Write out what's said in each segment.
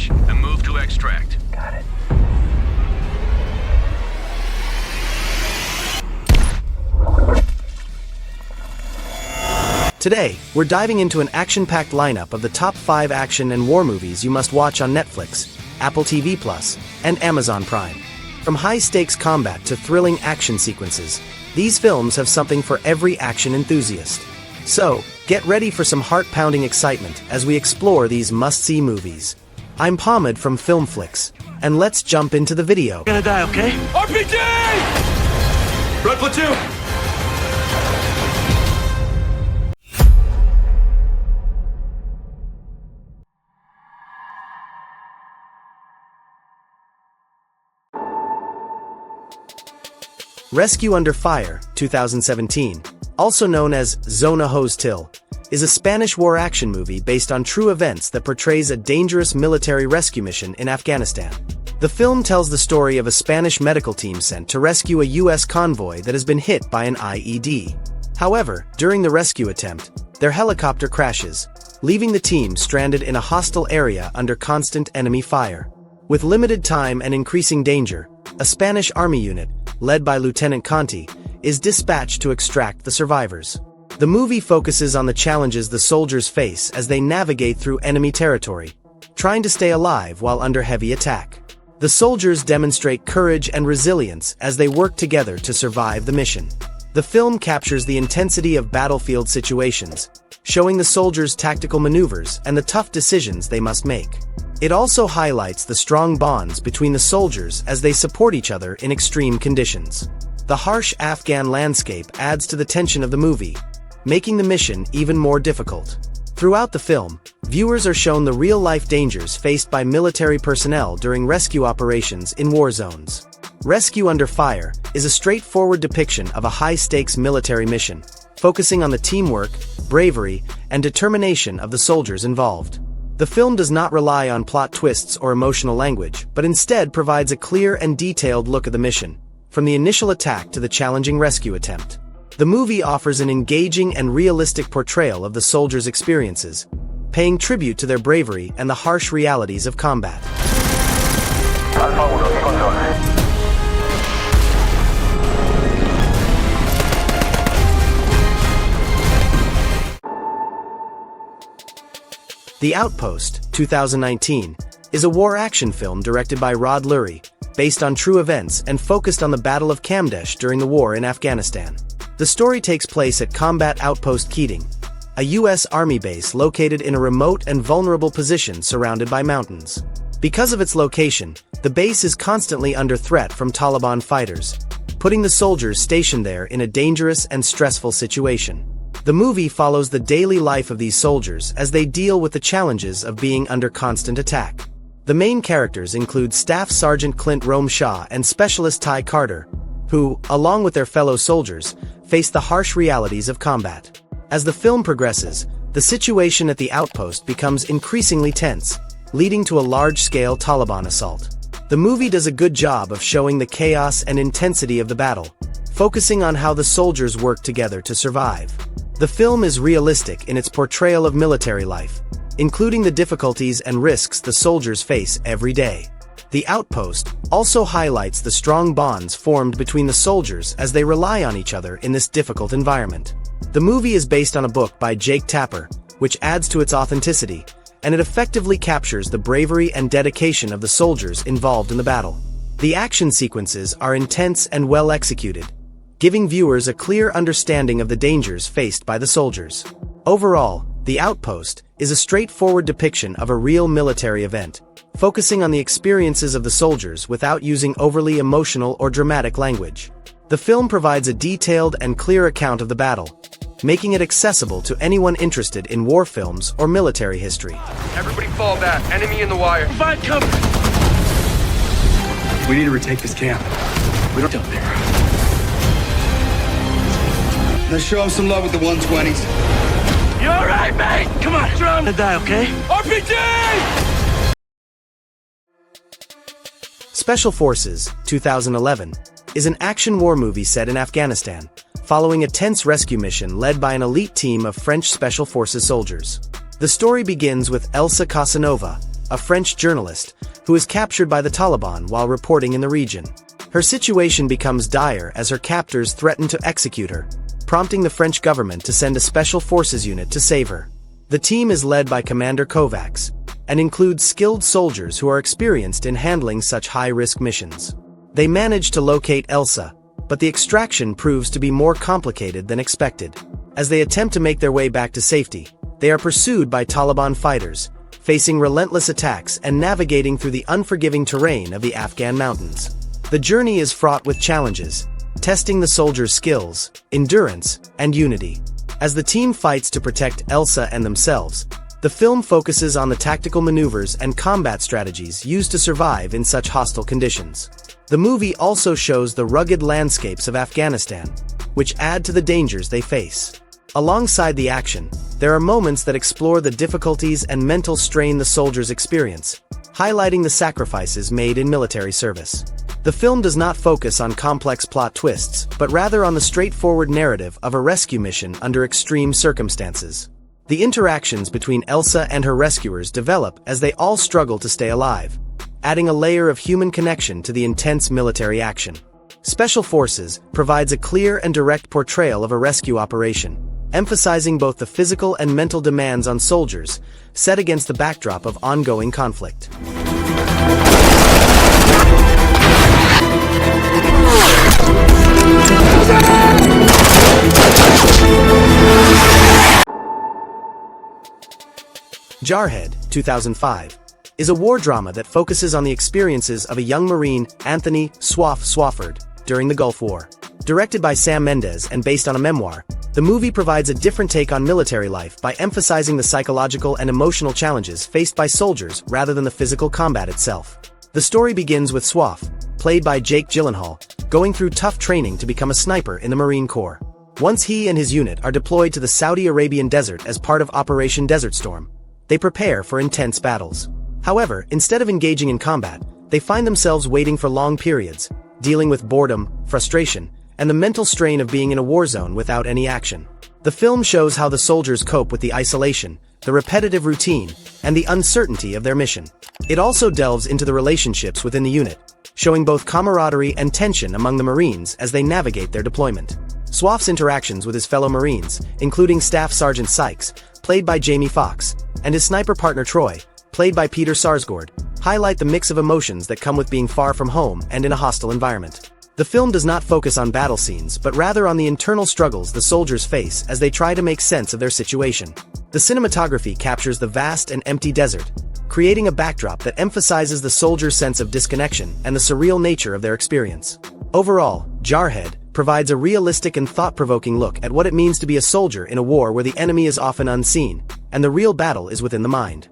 hatch and move to extract. Got it. Today, we're diving into an action-packed lineup of the top 5 action and war movies you must watch on Netflix, Apple TV+, and Amazon Prime. From high-stakes combat to thrilling action sequences, these films have something for every action enthusiast. So, get ready for some heart-pounding excitement as we explore these must-see movies. I'm Hamid from Filmflix, and let's jump into the video. Gonna die, okay? RPG! Red platoon! Rescue Under Fire, 2017, also known as Zona Hostil, is a Spanish war action movie based on true events that portrays a dangerous military rescue mission in Afghanistan. The film tells the story of a Spanish medical team sent to rescue a U.S. convoy that has been hit by an IED. However, during the rescue attempt, their helicopter crashes, leaving the team stranded in a hostile area under constant enemy fire. With limited time and increasing danger, a Spanish army unit, led by Lieutenant Conti, is dispatched to extract the survivors. The movie focuses on the challenges the soldiers face as they navigate through enemy territory, trying to stay alive while under heavy attack. The soldiers demonstrate courage and resilience as they work together to survive the mission. The film captures the intensity of battlefield situations, showing the soldiers' tactical maneuvers and the tough decisions they must make. It also highlights the strong bonds between the soldiers as they support each other in extreme conditions. The harsh Afghan landscape adds to the tension of the movie, making the mission even more difficult. Throughout the film, viewers are shown the real-life dangers faced by military personnel during rescue operations in war zones. Rescue Under Fire is a straightforward depiction of a high-stakes military mission, focusing on the teamwork, bravery, and determination of the soldiers involved. The film does not rely on plot twists or emotional language, but instead provides a clear and detailed look at the mission, from the initial attack to the challenging rescue attempt. The movie offers an engaging and realistic portrayal of the soldiers' experiences, paying tribute to their bravery and the harsh realities of combat. The Outpost, 2019, is a war action film directed by Rod Lurie, based on true events and focused on the Battle of Kamdesh during the war in Afghanistan. The story takes place at Combat Outpost Keating, a U.S. Army base located in a remote and vulnerable position surrounded by mountains. Because of its location, the base is constantly under threat from Taliban fighters, putting the soldiers stationed there in a dangerous and stressful situation. The movie follows the daily life of these soldiers as they deal with the challenges of being under constant attack. The main characters include Staff Sergeant Clint Rome Shaw and Specialist Ty Carter, who, along with their fellow soldiers, face the harsh realities of combat. As the film progresses, the situation at the outpost becomes increasingly tense, leading to a large-scale Taliban assault. The movie does a good job of showing the chaos and intensity of the battle, focusing on how the soldiers work together to survive. The film is realistic in its portrayal of military life, including the difficulties and risks the soldiers face every day. The Outpost also highlights the strong bonds formed between the soldiers as they rely on each other in this difficult environment. The movie is based on a book by Jake Tapper, which adds to its authenticity, and it effectively captures the bravery and dedication of the soldiers involved in the battle. The action sequences are intense and well executed, giving viewers a clear understanding of the dangers faced by the soldiers. Overall, The Outpost is a straightforward depiction of a real military event, focusing on the experiences of the soldiers without using overly emotional or dramatic language. The film provides a detailed and clear account of the battle, making it accessible to anyone interested in war films or military history. Everybody fall back. Enemy in the wire. Find cover! We need to retake this camp. We don't jump there. Let's show them some love with the 120s. You alright, mate? Come on, you're gonna die, okay? RPG! Special Forces, 2011, is an action war movie set in Afghanistan, following a tense rescue mission led by an elite team of French Special Forces soldiers. The story begins with Elsa Casanova, a French journalist, who is captured by the Taliban while reporting in the region. Her situation becomes dire as her captors threaten to execute her, prompting the French government to send a special forces unit to save her. The team is led by Commander Kovacs, and includes skilled soldiers who are experienced in handling such high-risk missions. They manage to locate Elsa, but the extraction proves to be more complicated than expected. As they attempt to make their way back to safety, they are pursued by Taliban fighters, facing relentless attacks and navigating through the unforgiving terrain of the Afghan mountains. The journey is fraught with challenges, testing the soldiers' skills, endurance, and unity. As the team fights to protect Elsa and themselves, the film focuses on the tactical maneuvers and combat strategies used to survive in such hostile conditions. The movie also shows the rugged landscapes of Afghanistan, which add to the dangers they face. Alongside the action, there are moments that explore the difficulties and mental strain the soldiers experience, highlighting the sacrifices made in military service. The film does not focus on complex plot twists, but rather on the straightforward narrative of a rescue mission under extreme circumstances. The interactions between Elsa and her rescuers develop as they all struggle to stay alive, adding a layer of human connection to the intense military action. Special Forces provides a clear and direct portrayal of a rescue operation, emphasizing both the physical and mental demands on soldiers, set against the backdrop of ongoing conflict. Jarhead, 2005, is a war drama that focuses on the experiences of a young Marine, Anthony Swafford, during the Gulf War. Directed by Sam Mendes and based on a memoir, the movie provides a different take on military life by emphasizing the psychological and emotional challenges faced by soldiers rather than the physical combat itself. The story begins with Swaff, played by Jake Gyllenhaal, going through tough training to become a sniper in the Marine Corps. Once he and his unit are deployed to the Saudi Arabian desert as part of Operation Desert Storm, they prepare for intense battles. However, instead of engaging in combat, they find themselves waiting for long periods, dealing with boredom, frustration, and the mental strain of being in a war zone without any action. The film shows how the soldiers cope with the isolation, the repetitive routine, and the uncertainty of their mission. It also delves into the relationships within the unit, showing both camaraderie and tension among the Marines as they navigate their deployment. Swaff's interactions with his fellow Marines, including Staff Sergeant Sykes, played by Jamie Foxx, and his sniper partner Troy, played by Peter Sarsgaard, highlight the mix of emotions that come with being far from home and in a hostile environment. The film does not focus on battle scenes but rather on the internal struggles the soldiers face as they try to make sense of their situation. The cinematography captures the vast and empty desert, creating a backdrop that emphasizes the soldiers' sense of disconnection and the surreal nature of their experience. Overall, Jarhead provides a realistic and thought-provoking look at what it means to be a soldier in a war where the enemy is often unseen, and the real battle is within the mind.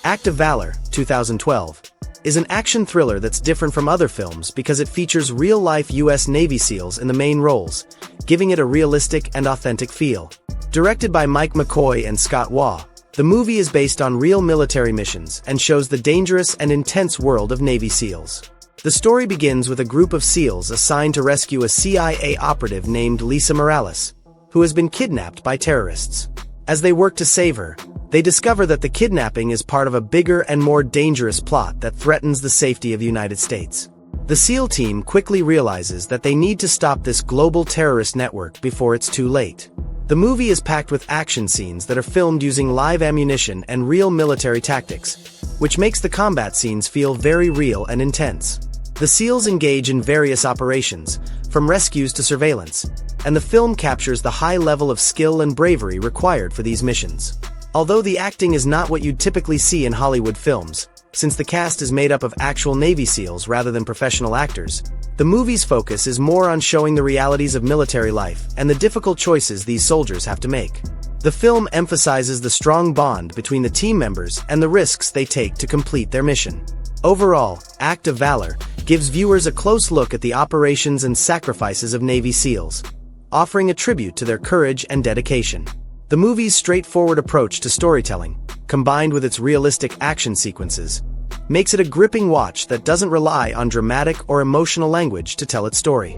Act of Valor, 2012, is an action thriller that's different from other films because it features real-life U.S. Navy SEALs in the main roles, giving it a realistic and authentic feel. Directed by Mike McCoy and Scott Waugh, the movie is based on real military missions and shows the dangerous and intense world of Navy SEALs. The story begins with a group of SEALs assigned to rescue a CIA operative named Lisa Morales, who has been kidnapped by terrorists. As they work to save her, they discover that the kidnapping is part of a bigger and more dangerous plot that threatens the safety of the United States. The SEAL team quickly realizes that they need to stop this global terrorist network before it's too late. The movie is packed with action scenes that are filmed using live ammunition and real military tactics, which makes the combat scenes feel very real and intense. The SEALs engage in various operations, from rescues to surveillance, and the film captures the high level of skill and bravery required for these missions. Although the acting is not what you'd typically see in Hollywood films, since the cast is made up of actual Navy SEALs rather than professional actors, the movie's focus is more on showing the realities of military life and the difficult choices these soldiers have to make. The film emphasizes the strong bond between the team members and the risks they take to complete their mission. Overall, Act of Valor gives viewers a close look at the operations and sacrifices of Navy SEALs, offering a tribute to their courage and dedication. The movie's straightforward approach to storytelling, combined with its realistic action sequences, makes it a gripping watch that doesn't rely on dramatic or emotional language to tell its story.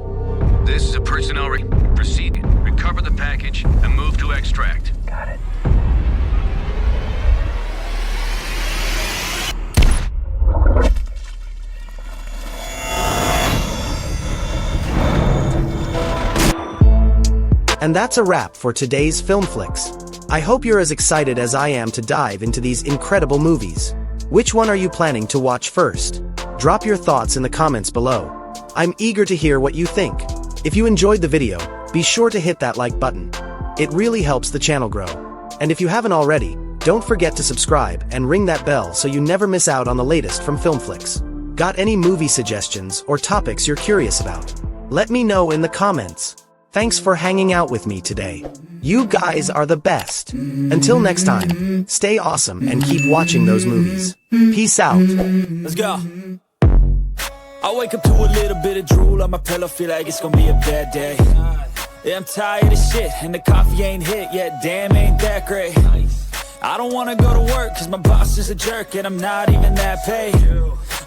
This is a personnel proceed. Recover the package and move to extract. Got it. And that's a wrap for today's Filmflix. I hope you're as excited as I am to dive into these incredible movies. Which one are you planning to watch first? Drop your thoughts in the comments below. I'm eager to hear what you think. If you enjoyed the video, be sure to hit that like button. It really helps the channel grow. And if you haven't already, don't forget to subscribe and ring that bell so you never miss out on the latest from Filmflix. Got any movie suggestions or topics you're curious about? Let me know in the comments. Thanks for hanging out with me today. You guys are the best. Until next time, stay awesome and keep watching those movies. Peace out. Let's go. I wake up to a little bit of drool on my pillow, feel like it's gonna be a bad day. Yeah, I'm tired of shit, and the coffee ain't hit yet, damn, ain't that great. I don't wanna go to work, cause my boss is a jerk, and I'm not even that paid.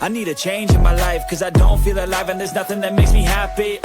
I need a change in my life, cause I don't feel alive, and there's nothing that makes me happy.